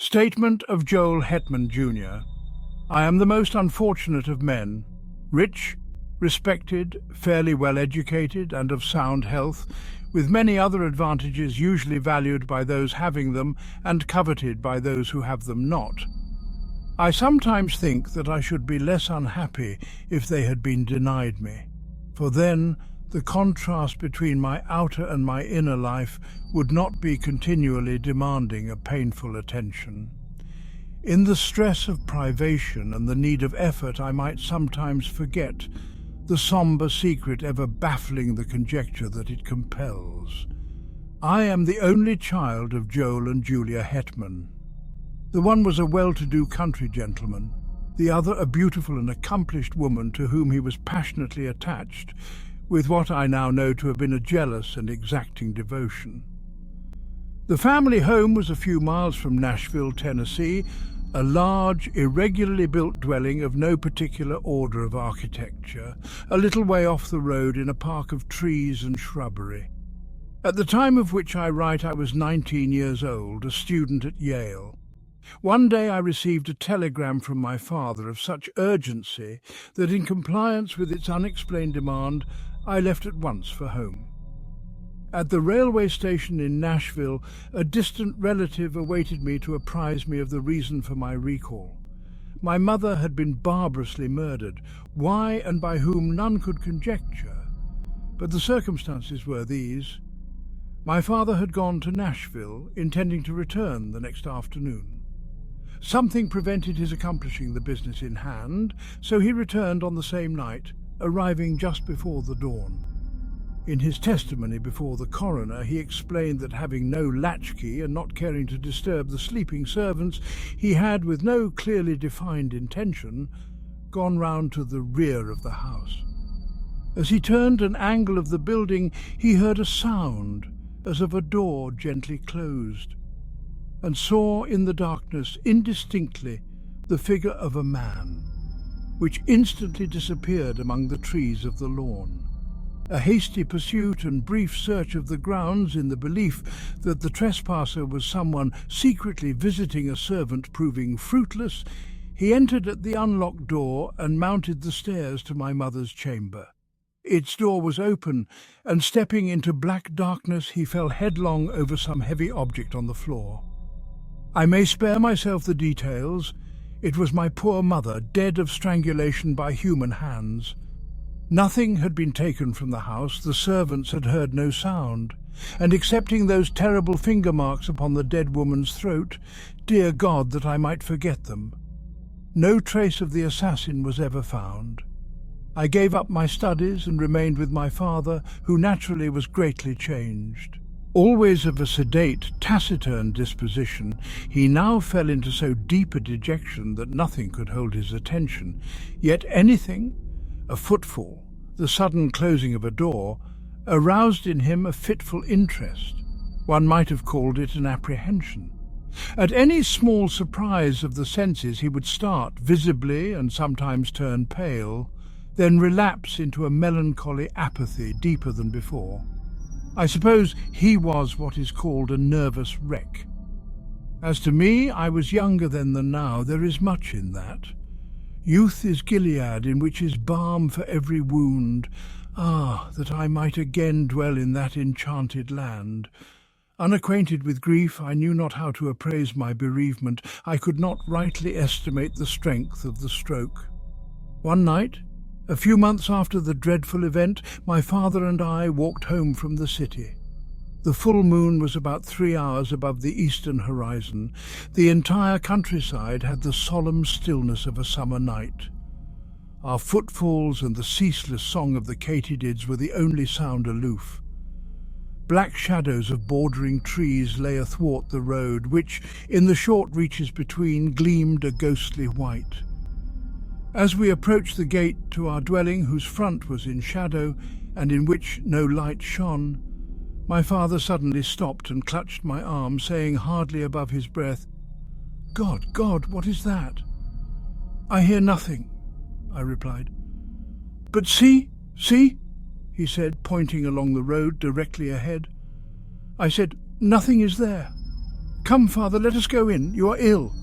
Statement of Joel Hetman, Jr. I am the most unfortunate of men, rich, respected, fairly well educated, and of sound health, with many other advantages usually valued by those having them and coveted by those who have them not. I sometimes think that I should be less unhappy if they had been denied me, for then the contrast between my outer and my inner life would not be continually demanding a painful attention. In the stress of privation and the need of effort, I might sometimes forget the sombre secret ever baffling the conjecture that it compels. I am the only child of Joel and Julia Hetman. The one was a well-to-do country gentleman, the other a beautiful and accomplished woman to whom he was passionately attached, with what I now know to have been a jealous and exacting devotion. The family home was a few miles from Nashville, Tennessee, a large, irregularly built dwelling of no particular order of architecture, a little way off the road in a park of trees and shrubbery. At the time of which I write, I was 19 years old, a student at Yale. One day I received a telegram from my father of such urgency that, in compliance with its unexplained demand, I left at once for home. At the railway station in Nashville, a distant relative awaited me to apprise me of the reason for my recall. My mother had been barbarously murdered, why and by whom none could conjecture, but the circumstances were these. My father had gone to Nashville, intending to return the next afternoon. Something prevented his accomplishing the business in hand, so he returned on the same night, arriving just before the dawn. In his testimony before the coroner, he explained that, having no latchkey and not caring to disturb the sleeping servants, he had, with no clearly defined intention, gone round to the rear of the house. As he turned an angle of the building, he heard a sound as of a door gently closed, and saw in the darkness indistinctly the figure of a man, which instantly disappeared among the trees of the lawn. A hasty pursuit and brief search of the grounds in the belief that the trespasser was someone secretly visiting a servant proving fruitless, he entered at the unlocked door and mounted the stairs to my mother's chamber. Its door was open, and stepping into black darkness, he fell headlong over some heavy object on the floor. I may spare myself the details. It was my poor mother, dead of strangulation by human hands. Nothing had been taken from the house, the servants had heard no sound, and excepting those terrible finger marks upon the dead woman's throat, dear God that I might forget them, no trace of the assassin was ever found. I gave up my studies and remained with my father, who naturally was greatly changed. Always of a sedate, taciturn disposition, he now fell into so deep a dejection that nothing could hold his attention. Yet anything, a footfall, the sudden closing of a door, aroused in him a fitful interest. One might have called it an apprehension. At any small surprise of the senses he would start visibly and sometimes turn pale, then relapse into a melancholy apathy deeper than before. I suppose he was what is called a nervous wreck. As to me, I was younger then than now. There is much in that. Youth is Gilead, in which is balm for every wound. Ah, that I might again dwell in that enchanted land. Unacquainted with grief, I knew not how to appraise my bereavement. I could not rightly estimate the strength of the stroke. One night, a few months after the dreadful event, my father and I walked home from the city. The full moon was about 3 hours above the eastern horizon. The entire countryside had the solemn stillness of a summer night. Our footfalls and the ceaseless song of the katydids were the only sound aloof. Black shadows of bordering trees lay athwart the road, which, in the short reaches between, gleamed a ghostly white. As we approached the gate to our dwelling, whose front was in shadow and in which no light shone, my father suddenly stopped and clutched my arm, saying hardly above his breath, "God, God, what is that?" "I hear nothing," I replied. "But see, see," he said, pointing along the road directly ahead. I said, "Nothing is there." "Come, father, let us go in. You are ill."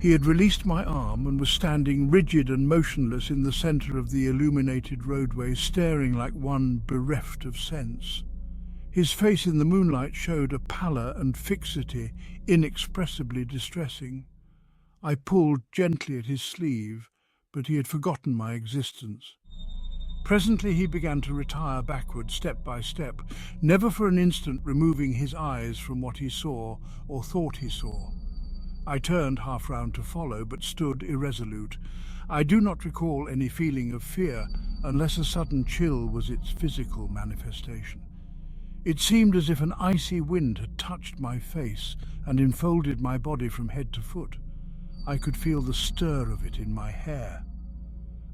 He had released my arm and was standing rigid and motionless in the centre of the illuminated roadway, staring like one bereft of sense. His face in the moonlight showed a pallor and fixity inexpressibly distressing. I pulled gently at his sleeve, but he had forgotten my existence. Presently he began to retire backward, step by step, never for an instant removing his eyes from what he saw or thought he saw. I turned half round to follow, but stood irresolute. I do not recall any feeling of fear, unless a sudden chill was its physical manifestation. It seemed as if an icy wind had touched my face and enfolded my body from head to foot. I could feel the stir of it in my hair.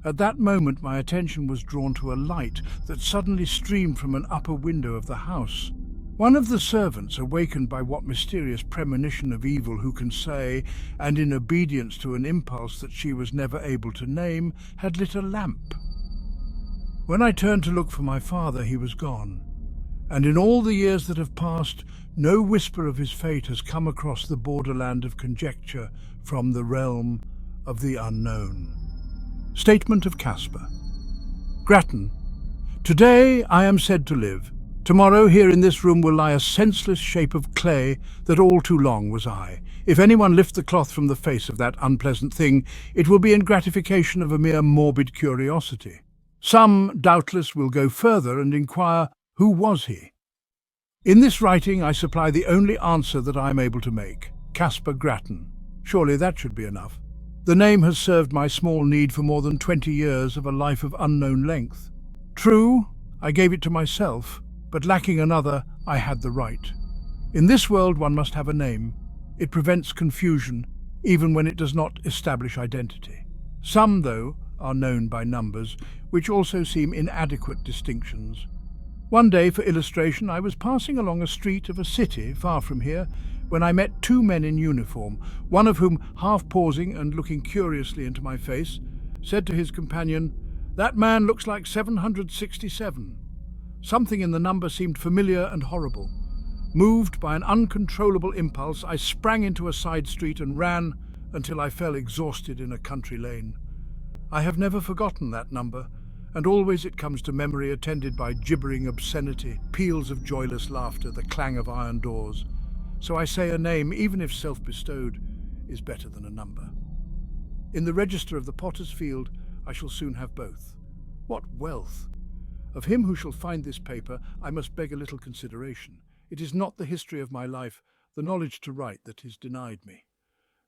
At that moment my attention was drawn to a light that suddenly streamed from an upper window of the house. One of the servants, awakened by what mysterious premonition of evil who can say, and in obedience to an impulse that she was never able to name, had lit a lamp. When I turned to look for my father, he was gone, and in all the years that have passed, no whisper of his fate has come across the borderland of conjecture from the realm of the unknown. Statement of Caspar. Grattan. Today I am said to live. Tomorrow here in this room will lie a senseless shape of clay that all too long was I. If anyone lift the cloth from the face of that unpleasant thing, it will be in gratification of a mere morbid curiosity. Some, doubtless, will go further and inquire, who was he? In this writing I supply the only answer that I am able to make. Caspar Grattan. Surely that should be enough. The name has served my small need for more than 20 years of a life of unknown length. True, I gave it to myself, but lacking another, I had the right. In this world one must have a name. It prevents confusion, even when it does not establish identity. Some, though, are known by numbers, which also seem inadequate distinctions. One day, for illustration, I was passing along a street of a city far from here, when I met two men in uniform, one of whom, half pausing and looking curiously into my face, said to his companion, "That man looks like 767. Something in the number seemed familiar and horrible. Moved by an uncontrollable impulse, I sprang into a side street and ran until I fell exhausted in a country lane. I have never forgotten that number, and always it comes to memory attended by gibbering obscenity, peals of joyless laughter, the clang of iron doors. So I say a name, even if self-bestowed, is better than a number. In the register of the potter's field I shall soon have both. What wealth! Of him who shall find this paper I must beg a little consideration. It is not the history of my life, the knowledge to write, that is denied me.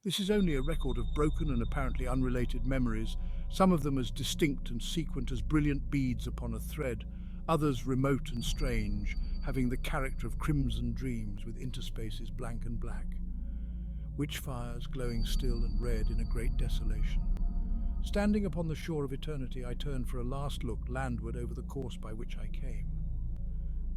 This is only a record of broken and apparently unrelated memories, some of them as distinct and sequent as brilliant beads upon a thread, others remote and strange, having the character of crimson dreams with interspaces blank and black. Witch fires glowing still and red in a great desolation. Standing upon the shore of eternity, I turn for a last look landward over the course by which I came.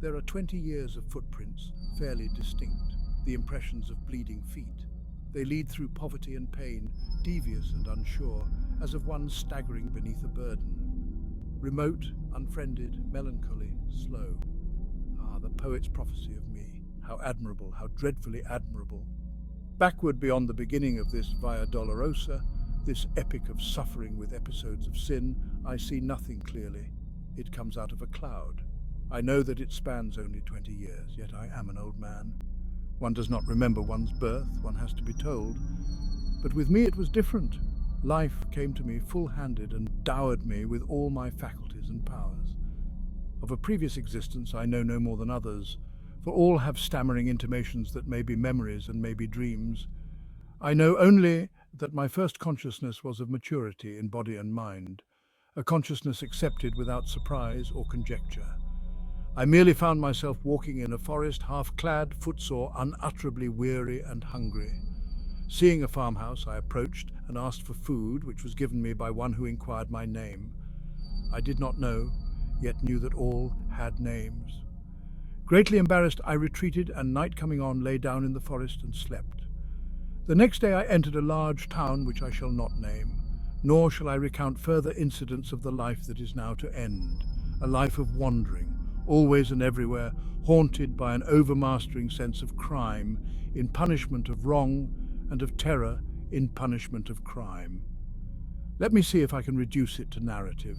There are 20 years of footprints, fairly distinct, the impressions of bleeding feet. They lead through poverty and pain, devious and unsure, as of one staggering beneath a burden. Remote, unfriended, melancholy, slow. Ah, the poet's prophecy of me. How admirable, how dreadfully admirable. Backward beyond the beginning of this Via Dolorosa, this epic of suffering with episodes of sin, I see nothing clearly. It comes out of a cloud. I know that it spans only 20 years, yet I am an old man. One does not remember one's birth, one has to be told. But with me it was different. Life came to me full-handed and dowered me with all my faculties and powers. Of a previous existence I know no more than others, for all have stammering intimations that may be memories and may be dreams. I know only that my first consciousness was of maturity in body and mind, a consciousness accepted without surprise or conjecture. I merely found myself walking in a forest, half-clad, footsore, unutterably weary and hungry. Seeing a farmhouse, I approached and asked for food, which was given me by one who inquired my name. I did not know, yet knew that all had names. Greatly embarrassed, I retreated, and night coming on, lay down in the forest and slept. The next day I entered a large town which I shall not name, nor shall I recount further incidents of the life that is now to end, a life of wandering, always and everywhere, haunted by an overmastering sense of crime in punishment of wrong and of terror in punishment of crime. Let me see if I can reduce it to narrative.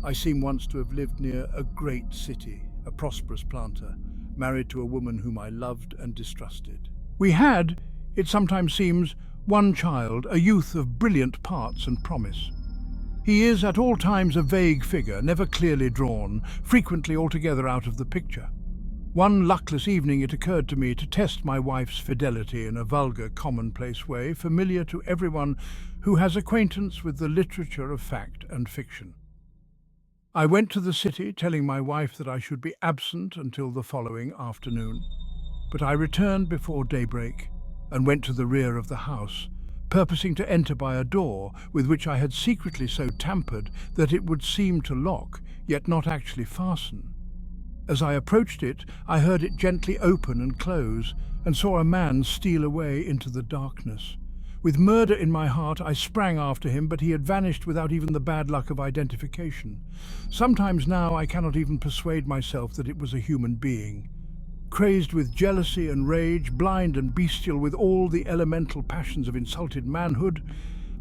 I seem once to have lived near a great city, a prosperous planter, married to a woman whom I loved and distrusted. We had, it sometimes seems, one child, a youth of brilliant parts and promise. He is at all times a vague figure, never clearly drawn, frequently altogether out of the picture. One luckless evening it occurred to me to test my wife's fidelity in a vulgar, commonplace way, familiar to everyone who has acquaintance with the literature of fact and fiction. I went to the city, telling my wife that I should be absent until the following afternoon. But I returned before daybreak and went to the rear of the house, purposing to enter by a door with which I had secretly so tampered that it would seem to lock, yet not actually fasten. As I approached it, I heard it gently open and close, and saw a man steal away into the darkness. With murder in my heart, I sprang after him, but he had vanished without even the bad luck of identification. Sometimes now I cannot even persuade myself that it was a human being. Crazed with jealousy and rage, blind and bestial with all the elemental passions of insulted manhood,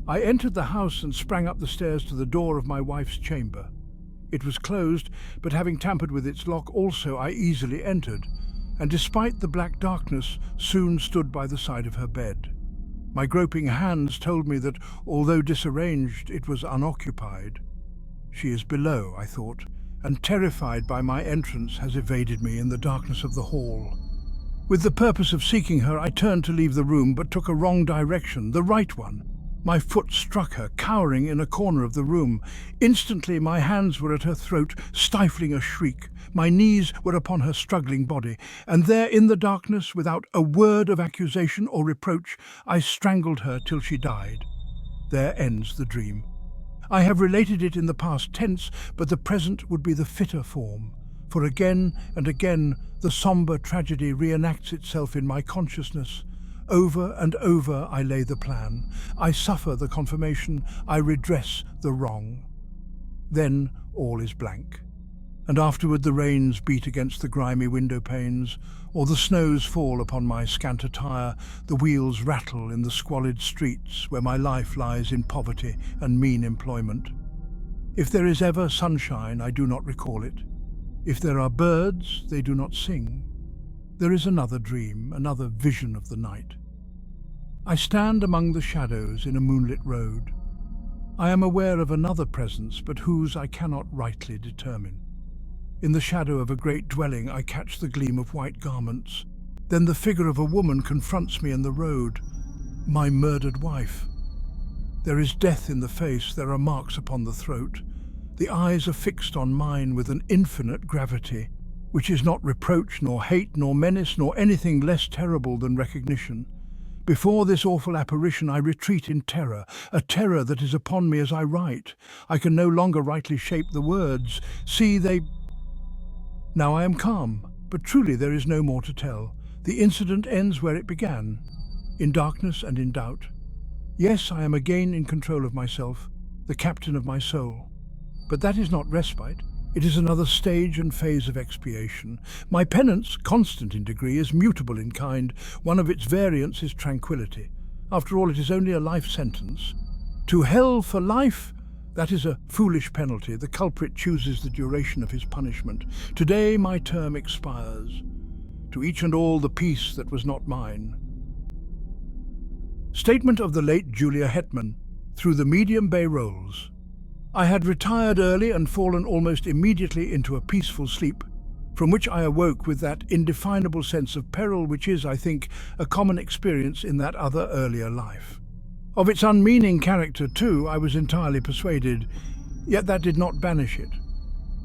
I entered the house and sprang up the stairs to the door of my wife's chamber. It was closed, but having tampered with its lock also, I easily entered, and despite the black darkness, soon stood by the side of her bed. My groping hands told me that, although disarranged, it was unoccupied. She is below, I thought, and terrified by my entrance has evaded me in the darkness of the hall. With the purpose of seeking her, I turned to leave the room, but took a wrong direction, the right one. My foot struck her, cowering in a corner of the room. Instantly my hands were at her throat, stifling a shriek. My knees were upon her struggling body, and there in the darkness, without a word of accusation or reproach, I strangled her till she died. There ends the dream. I have related it in the past tense, but the present would be the fitter form, for again and again the sombre tragedy reenacts itself in my consciousness. Over and over I lay the plan. I suffer the confirmation. I redress the wrong. Then all is blank. And afterward the rains beat against the grimy window panes, or the snows fall upon my scant attire, the wheels rattle in the squalid streets where my life lies in poverty and mean employment. If there is ever sunshine, I do not recall it. If there are birds, they do not sing. There is another dream, another vision of the night. I stand among the shadows in a moonlit road. I am aware of another presence, but whose I cannot rightly determine. In the shadow of a great dwelling I catch the gleam of white garments. Then the figure of a woman confronts me in the road, my murdered wife. There is death in the face, there are marks upon the throat. The eyes are fixed on mine with an infinite gravity, which is not reproach, nor hate, nor menace, nor anything less terrible than recognition. Before this awful apparition I retreat in terror, a terror that is upon me as I write. I can no longer rightly shape the words. See, Now I am calm, but truly there is no more to tell. The incident ends where it began, in darkness and in doubt. Yes, I am again in control of myself, the captain of my soul. But that is not respite. It is another stage and phase of expiation. My penance, constant in degree, is mutable in kind. One of its variants is tranquility. After all, it is only a life sentence. To hell for life? That is a foolish penalty. The culprit chooses the duration of his punishment. Today my term expires. To each and all the peace that was not mine. Statement of the late Julia Hetman, through the medium Bay Rolls. I had retired early and fallen almost immediately into a peaceful sleep, from which I awoke with that indefinable sense of peril which is, I think, a common experience in that other earlier life. Of its unmeaning character, too, I was entirely persuaded, yet that did not banish it.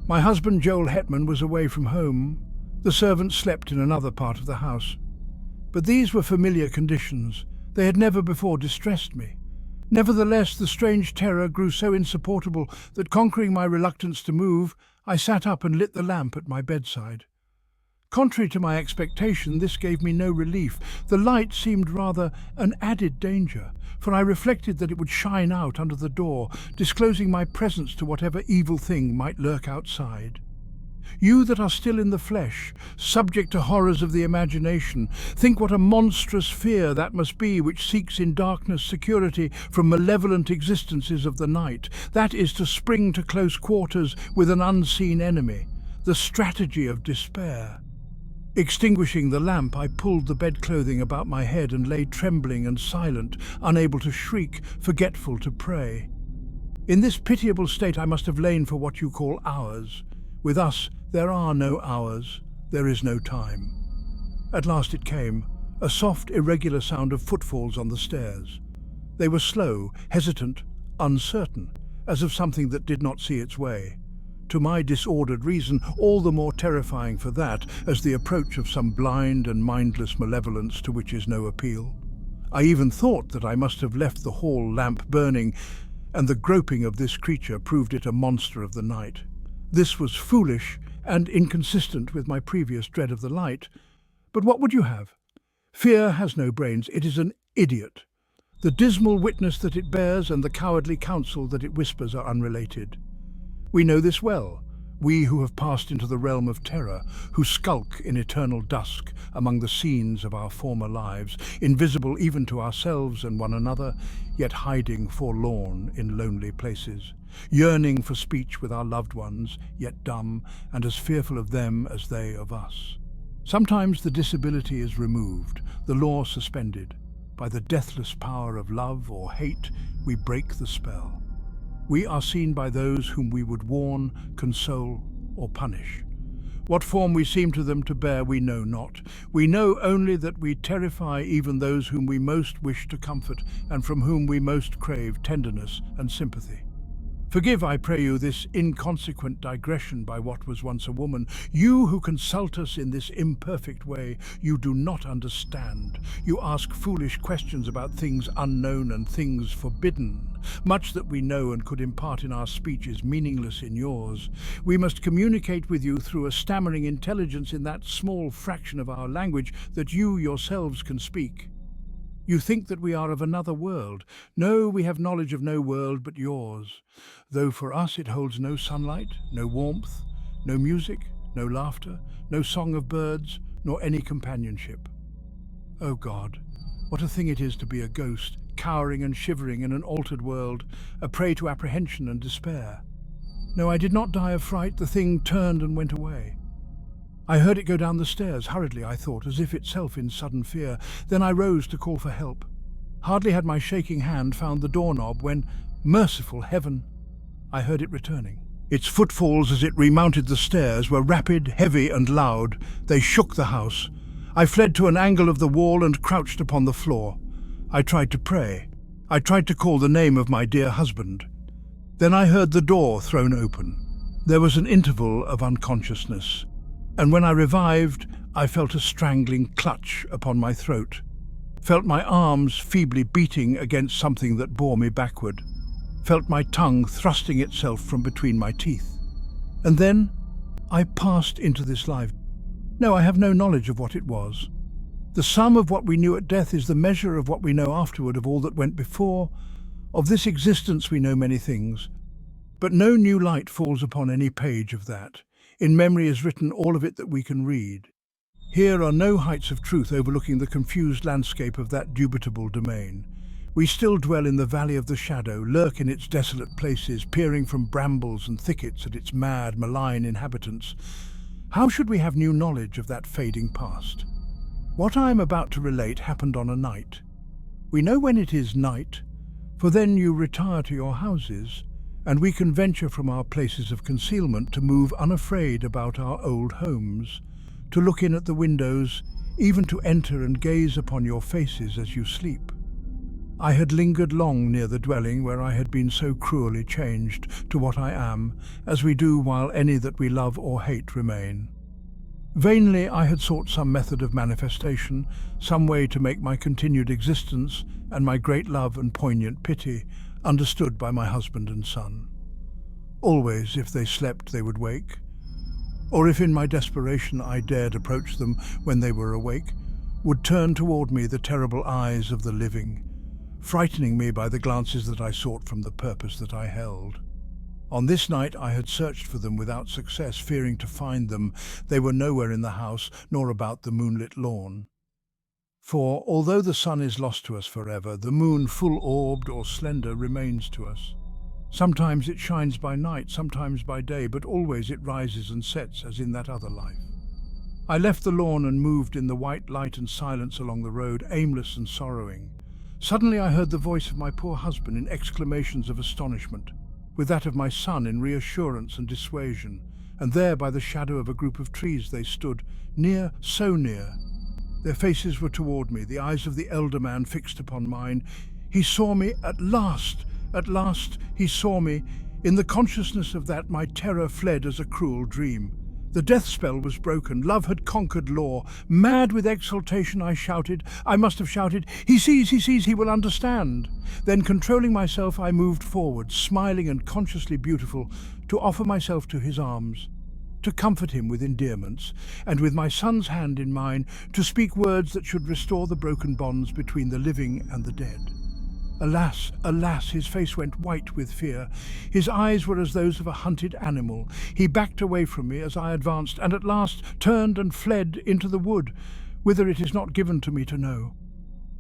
My husband, Joel Hetman, was away from home. The servants slept in another part of the house. But these were familiar conditions. They had never before distressed me. Nevertheless, the strange terror grew so insupportable that, conquering my reluctance to move, I sat up and lit the lamp at my bedside. Contrary to my expectation, this gave me no relief. The light seemed rather an added danger, for I reflected that it would shine out under the door, disclosing my presence to whatever evil thing might lurk outside. You that are still in the flesh, subject to horrors of the imagination, think what a monstrous fear that must be which seeks in darkness security from malevolent existences of the night. That is to spring to close quarters with an unseen enemy, the strategy of despair. Extinguishing the lamp, I pulled the bedclothing about my head and lay trembling and silent, unable to shriek, forgetful to pray. In this pitiable state I must have lain for what you call hours. With us, there are no hours, there is no time. At last it came, a soft, irregular sound of footfalls on the stairs. They were slow, hesitant, uncertain, as of something that did not see its way. To my disordered reason, all the more terrifying for that, as the approach of some blind and mindless malevolence to which is no appeal. I even thought that I must have left the hall lamp burning, and the groping of this creature proved it a monster of the night. This was foolish and inconsistent with my previous dread of the light. But what would you have? Fear has no brains, it is an idiot. The dismal witness that it bears and the cowardly counsel that it whispers are unrelated. We know this well, we who have passed into the realm of terror, who skulk in eternal dusk among the scenes of our former lives, invisible even to ourselves and one another, yet hiding forlorn in lonely places, yearning for speech with our loved ones, yet dumb and as fearful of them as they of us. Sometimes the disability is removed, the law suspended. By the deathless power of love or hate, we break the spell. We are seen by those whom we would warn, console, or punish. What form we seem to them to bear we know not. We know only that we terrify even those whom we most wish to comfort and from whom we most crave tenderness and sympathy. Forgive, I pray you, this inconsequent digression by what was once a woman. You who consult us in this imperfect way, you do not understand. You ask foolish questions about things unknown and things forbidden. Much that we know and could impart in our speech is meaningless in yours. We must communicate with you through a stammering intelligence in that small fraction of our language that you yourselves can speak. You think that we are of another world. No, we have knowledge of no world but yours, though for us it holds no sunlight, no warmth, no music, no laughter, no song of birds, nor any companionship. O God, what a thing it is to be a ghost, cowering and shivering in an altered world, a prey to apprehension and despair. No, I did not die of fright. The thing turned and went away. I heard it go down the stairs, hurriedly, I thought, as if itself in sudden fear. Then I rose to call for help. Hardly had my shaking hand found the doorknob when, merciful heaven, I heard it returning. Its footfalls as it remounted the stairs were rapid, heavy and loud. They shook the house. I fled to an angle of the wall and crouched upon the floor. I tried to pray. I tried to call the name of my dear husband. Then I heard the door thrown open. There was an interval of unconsciousness, and when I revived, I felt a strangling clutch upon my throat, felt my arms feebly beating against something that bore me backward, felt my tongue thrusting itself from between my teeth. And then I passed into this life. No, I have no knowledge of what it was. The sum of what we knew at death is the measure of what we know afterward of all that went before. Of this existence we know many things, but no new light falls upon any page of that. In memory is written all of it that we can read. Here are no heights of truth overlooking the confused landscape of that dubitable domain. We still dwell in the valley of the shadow, lurk in its desolate places, peering from brambles and thickets at its mad, malign inhabitants. How should we have new knowledge of that fading past? What I am about to relate happened on a night. We know when it is night, for then you retire to your houses, and we can venture from our places of concealment to move unafraid about our old homes, to look in at the windows, even to enter and gaze upon your faces as you sleep. I had lingered long near the dwelling where I had been so cruelly changed to what I am, as we do while any that we love or hate remain. Vainly I had sought some method of manifestation, some way to make my continued existence and my great love and poignant pity understood by my husband and son. Always, if they slept, they would wake, or if in my desperation I dared approach them when they were awake, would turn toward me the terrible eyes of the living, frightening me by the glances that I sought from the purpose that I held. On this night I had searched for them without success, fearing to find them. They were nowhere in the house, nor about the moonlit lawn. For, although the sun is lost to us forever, the moon, full-orbed or slender, remains to us. Sometimes it shines by night, sometimes by day, but always it rises and sets as in that other life. I left the lawn and moved in the white light and silence along the road, aimless and sorrowing. Suddenly I heard the voice of my poor husband in exclamations of astonishment, with that of my son in reassurance and dissuasion, and there by the shadow of a group of trees they stood, near, so near. Their faces were toward me, the eyes of the elder man fixed upon mine. He saw me at last he saw me. In the consciousness of that, my terror fled as a cruel dream. The death spell was broken. Love had conquered law. Mad with exultation, I shouted. I must have shouted, he sees, he will understand. Then, controlling myself, I moved forward, smiling and consciously beautiful, to offer myself to his arms, to comfort him with endearments, and with my son's hand in mine, to speak words that should restore the broken bonds between the living and the dead. Alas, alas, his face went white with fear. His eyes were as those of a hunted animal. He backed away from me as I advanced, and at last turned and fled into the wood, whither it is not given to me to know.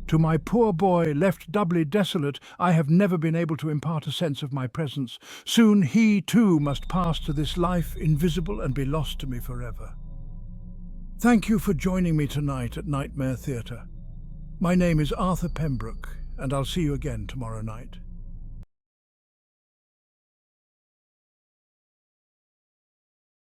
To my poor boy, left doubly desolate, I have never been able to impart a sense of my presence. Soon he, too, must pass to this life invisible and be lost to me forever. Thank you for joining me tonight at Nightmare Theatre. My name is Arthur Pembroke, and I'll see you again tomorrow night.